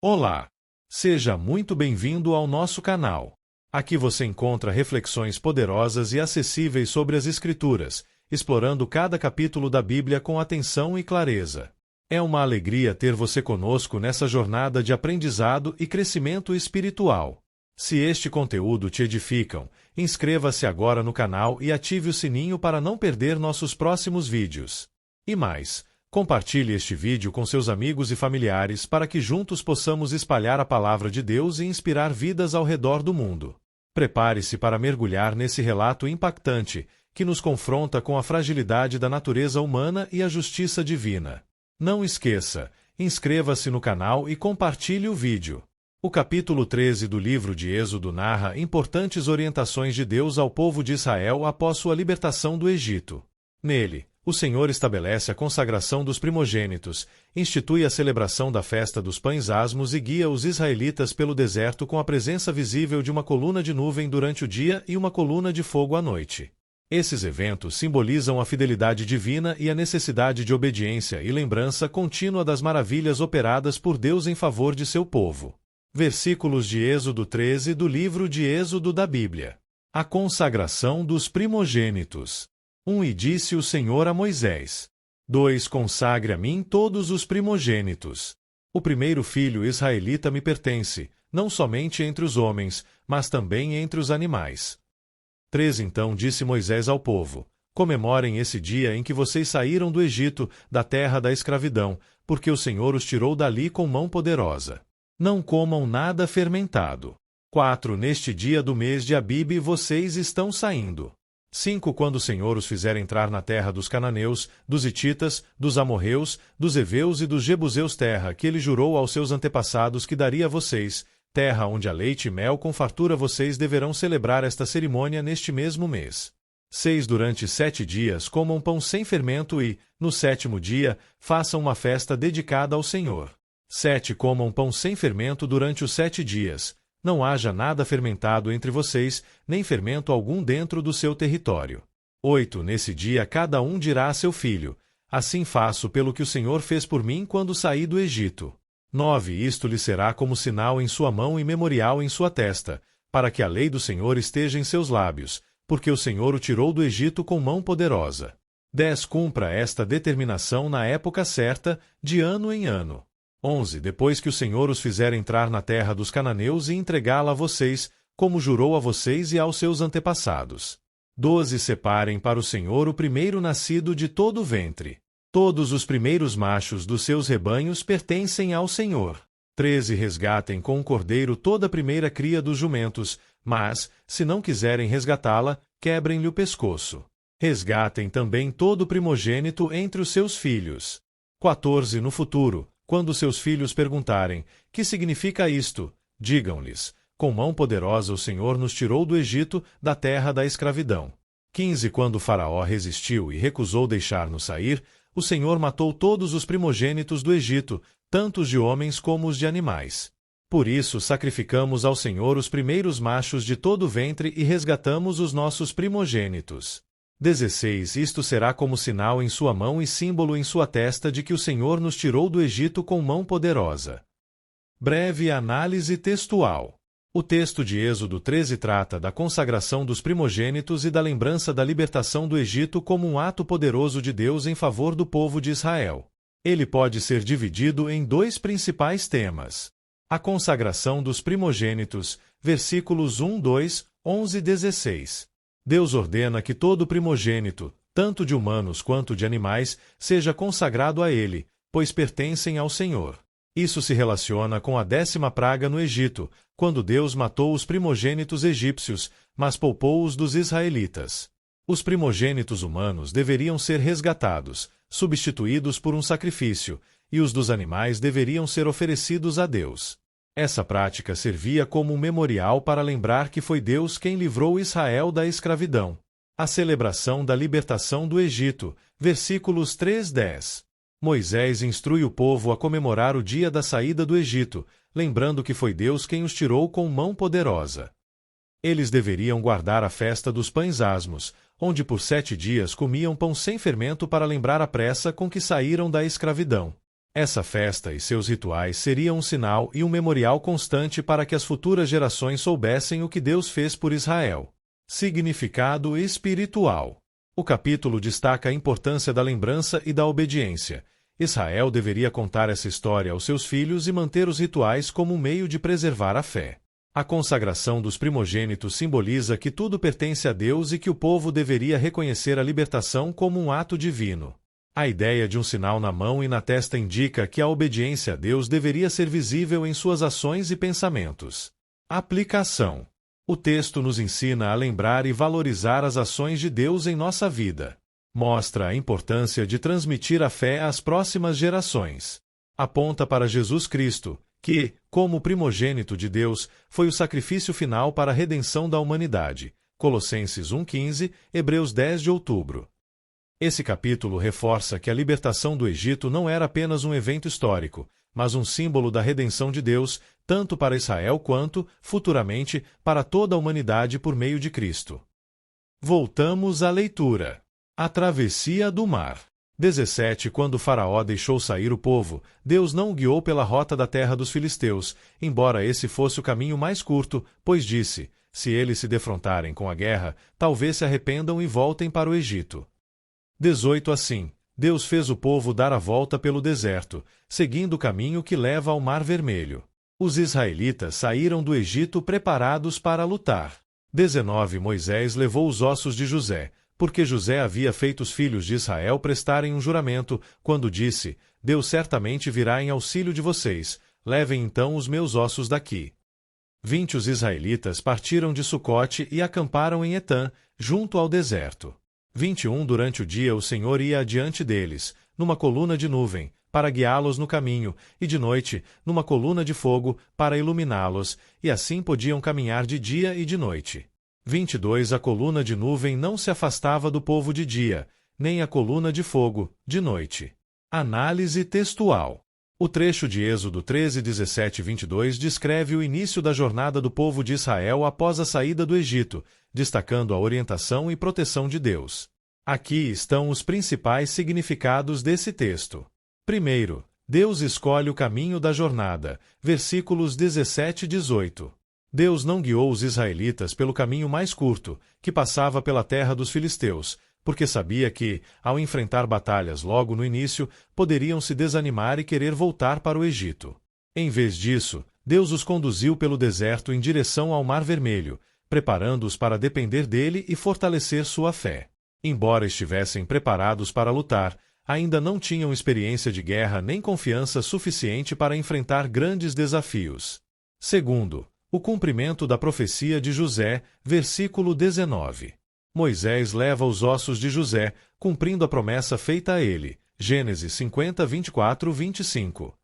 Olá! Seja muito bem-vindo ao nosso canal. Aqui você encontra reflexões poderosas e acessíveis sobre as Escrituras, explorando cada capítulo da Bíblia com atenção e clareza. É uma alegria ter você conosco nessa jornada de aprendizado e crescimento espiritual. Se este conteúdo te edificam, inscreva-se agora no canal e ative o sininho para não perder nossos próximos vídeos. E mais, compartilhe este vídeo com seus amigos e familiares para que juntos possamos espalhar a palavra de Deus e inspirar vidas ao redor do mundo. Prepare-se para mergulhar nesse relato impactante, que nos confronta com a fragilidade da natureza humana e a justiça divina. Não esqueça, inscreva-se no canal e compartilhe o vídeo. O capítulo 13 do livro de Êxodo narra importantes orientações de Deus ao povo de Israel após sua libertação do Egito. Nele, o Senhor estabelece a consagração dos primogênitos, institui a celebração da festa dos pães asmos e guia os israelitas pelo deserto com a presença visível de uma coluna de nuvem durante o dia e uma coluna de fogo à noite. Esses eventos simbolizam a fidelidade divina e a necessidade de obediência e lembrança contínua das maravilhas operadas por Deus em favor de seu povo. Versículos de Êxodo 13 do livro de Êxodo da Bíblia. A consagração dos primogênitos. 1. E disse o Senhor a Moisés: 2. Consagre a mim todos os primogênitos. O primeiro filho israelita me pertence, não somente entre os homens, mas também entre os animais. 3. Então disse Moisés ao povo: comemorem esse dia em que vocês saíram do Egito, da terra da escravidão, porque o Senhor os tirou dali com mão poderosa. Não comam nada fermentado. 4. Neste dia do mês de Abibe vocês estão saindo. 5. Quando o Senhor os fizer entrar na terra dos cananeus, dos hititas, dos amorreus, dos heveus e dos jebuseus, terra que ele jurou aos seus antepassados que daria a vocês, terra onde há leite e mel com fartura, vocês deverão celebrar esta cerimônia neste mesmo mês. 6. Durante 7 dias comam pão sem fermento e, no 7º dia, façam uma festa dedicada ao Senhor. 7. Comam pão sem fermento durante os 7 dias. Não haja nada fermentado entre vocês, nem fermento algum dentro do seu território. 8. Nesse dia cada um dirá a seu filho: assim faço pelo que o Senhor fez por mim quando saí do Egito. 9. Isto lhe será como sinal em sua mão e memorial em sua testa, para que a lei do Senhor esteja em seus lábios, porque o Senhor o tirou do Egito com mão poderosa. 10. Cumpra esta determinação na época certa, de ano em ano. 11. Depois que o Senhor os fizer entrar na terra dos cananeus e entregá-la a vocês, como jurou a vocês e aos seus antepassados. 12. Separem para o Senhor o primeiro nascido de todo o ventre. Todos os primeiros machos dos seus rebanhos pertencem ao Senhor. 13. Resgatem com um cordeiro toda a primeira cria dos jumentos, mas, se não quiserem resgatá-la, quebrem-lhe o pescoço. Resgatem também todo o primogênito entre os seus filhos. 14. No futuro, quando seus filhos perguntarem: que significa isto? Digam-lhes: com mão poderosa o Senhor nos tirou do Egito, da terra da escravidão. 15. Quando Faraó resistiu e recusou deixar-nos sair, o Senhor matou todos os primogênitos do Egito, tanto os de homens como os de animais. Por isso sacrificamos ao Senhor os primeiros machos de todo o ventre e resgatamos os nossos primogênitos. 16. Isto será como sinal em sua mão e símbolo em sua testa de que o Senhor nos tirou do Egito com mão poderosa. Breve análise textual. O texto de Êxodo 13 trata da consagração dos primogênitos e da lembrança da libertação do Egito como um ato poderoso de Deus em favor do povo de Israel. Ele pode ser dividido em 2 principais temas. A consagração dos primogênitos, versículos 1, 2, 11 e 16. Deus ordena que todo primogênito, tanto de humanos quanto de animais, seja consagrado a ele, pois pertencem ao Senhor. Isso se relaciona com a 10ª praga no Egito, quando Deus matou os primogênitos egípcios, mas poupou os dos israelitas. Os primogênitos humanos deveriam ser resgatados, substituídos por um sacrifício, e os dos animais deveriam ser oferecidos a Deus. Essa prática servia como um memorial para lembrar que foi Deus quem livrou Israel da escravidão. A celebração da libertação do Egito, versículos 3-10. Moisés instrui o povo a comemorar o dia da saída do Egito, lembrando que foi Deus quem os tirou com mão poderosa. Eles deveriam guardar a festa dos pães asmos, onde por 7 dias comiam pão sem fermento para lembrar a pressa com que saíram da escravidão. Essa festa e seus rituais seriam um sinal e um memorial constante para que as futuras gerações soubessem o que Deus fez por Israel. Significado espiritual. O capítulo destaca a importância da lembrança e da obediência. Israel deveria contar essa história aos seus filhos e manter os rituais como um meio de preservar a fé. A consagração dos primogênitos simboliza que tudo pertence a Deus e que o povo deveria reconhecer a libertação como um ato divino. A ideia de um sinal na mão e na testa indica que a obediência a Deus deveria ser visível em suas ações e pensamentos. Aplicação. O texto nos ensina a lembrar e valorizar as ações de Deus em nossa vida. Mostra a importância de transmitir a fé às próximas gerações. Aponta para Jesus Cristo, que, como primogênito de Deus, foi o sacrifício final para a redenção da humanidade. Colossenses 1:15, Hebreus 10 de outubro. Esse capítulo reforça que a libertação do Egito não era apenas um evento histórico, mas um símbolo da redenção de Deus, tanto para Israel quanto, futuramente, para toda a humanidade por meio de Cristo. Voltamos à leitura. A travessia do mar. 17 Quando Faraó deixou sair o povo, Deus não o guiou pela rota da terra dos filisteus, embora esse fosse o caminho mais curto, pois disse, se eles se defrontarem com a guerra, talvez se arrependam e voltem para o Egito. 18 Assim, Deus fez o povo dar a volta pelo deserto, seguindo o caminho que leva ao Mar Vermelho. Os israelitas saíram do Egito preparados para lutar. 19 Moisés levou os ossos de José, porque José havia feito os filhos de Israel prestarem um juramento, quando disse, Deus certamente virá em auxílio de vocês, levem então os meus ossos daqui. 20 Os israelitas partiram de Sucote e acamparam em Etã, junto ao deserto. 21 Durante o dia o Senhor ia adiante deles, numa coluna de nuvem, para guiá-los no caminho, e de noite, numa coluna de fogo, para iluminá-los, e assim podiam caminhar de dia e de noite. 22 A coluna de nuvem não se afastava do povo de dia, nem a coluna de fogo, de noite. Análise textual. O trecho de Êxodo 13, 17 e 22 descreve o início da jornada do povo de Israel após a saída do Egito, destacando a orientação e proteção de Deus. Aqui estão os principais significados desse texto. Primeiro, Deus escolhe o caminho da jornada, versículos 17 e 18. Deus não guiou os israelitas pelo caminho mais curto, que passava pela terra dos filisteus, porque sabia que, ao enfrentar batalhas logo no início, poderiam se desanimar e querer voltar para o Egito. Em vez disso, Deus os conduziu pelo deserto em direção ao Mar Vermelho, preparando-os para depender dele e fortalecer sua fé. Embora estivessem preparados para lutar, ainda não tinham experiência de guerra nem confiança suficiente para enfrentar grandes desafios. Segundo, o cumprimento da profecia de José, versículo 19. Moisés leva os ossos de José, cumprindo a promessa feita a ele. Gênesis 50, 24, 25.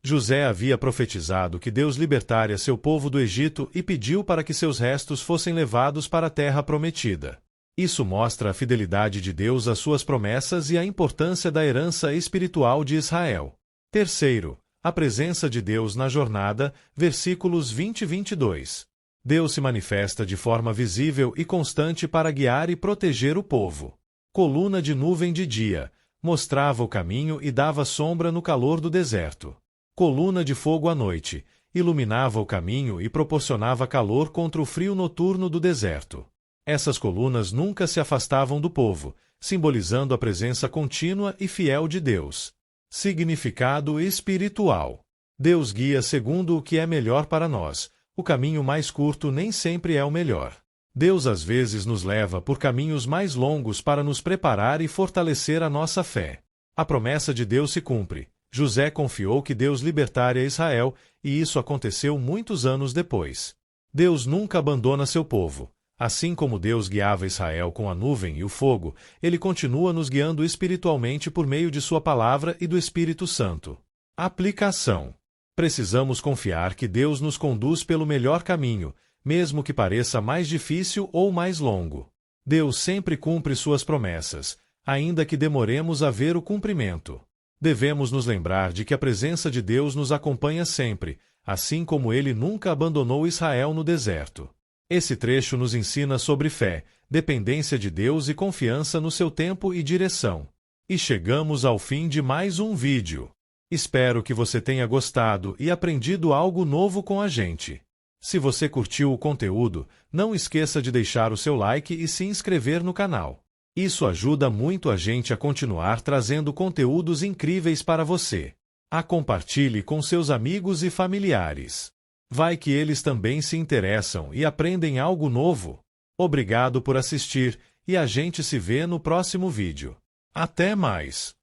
José havia profetizado que Deus libertaria seu povo do Egito e pediu para que seus restos fossem levados para a terra prometida. Isso mostra a fidelidade de Deus às suas promessas e a importância da herança espiritual de Israel. Terceiro, a presença de Deus na jornada, versículos 20 e 22. Deus se manifesta de forma visível e constante para guiar e proteger o povo. Coluna de nuvem de dia, mostrava o caminho e dava sombra no calor do deserto. Coluna de fogo à noite, iluminava o caminho e proporcionava calor contra o frio noturno do deserto. Essas colunas nunca se afastavam do povo, simbolizando a presença contínua e fiel de Deus. Significado espiritual. Deus guia segundo o que é melhor para nós. O caminho mais curto nem sempre é o melhor. Deus às vezes nos leva por caminhos mais longos para nos preparar e fortalecer a nossa fé. A promessa de Deus se cumpre. José confiou que Deus libertaria Israel, e isso aconteceu muitos anos depois. Deus nunca abandona seu povo. Assim como Deus guiava Israel com a nuvem e o fogo, Ele continua nos guiando espiritualmente por meio de Sua palavra e do Espírito Santo. Aplicação. Precisamos confiar que Deus nos conduz pelo melhor caminho, mesmo que pareça mais difícil ou mais longo. Deus sempre cumpre suas promessas, ainda que demoremos a ver o cumprimento. Devemos nos lembrar de que a presença de Deus nos acompanha sempre, assim como Ele nunca abandonou Israel no deserto. Esse trecho nos ensina sobre fé, dependência de Deus e confiança no seu tempo e direção. E chegamos ao fim de mais um vídeo. Espero que você tenha gostado e aprendido algo novo com a gente. Se você curtiu o conteúdo, não esqueça de deixar o seu like e se inscrever no canal. Isso ajuda muito a gente a continuar trazendo conteúdos incríveis para você. Compartilhe com seus amigos e familiares. Vai que eles também se interessam e aprendem algo novo. Obrigado por assistir e a gente se vê no próximo vídeo. Até mais!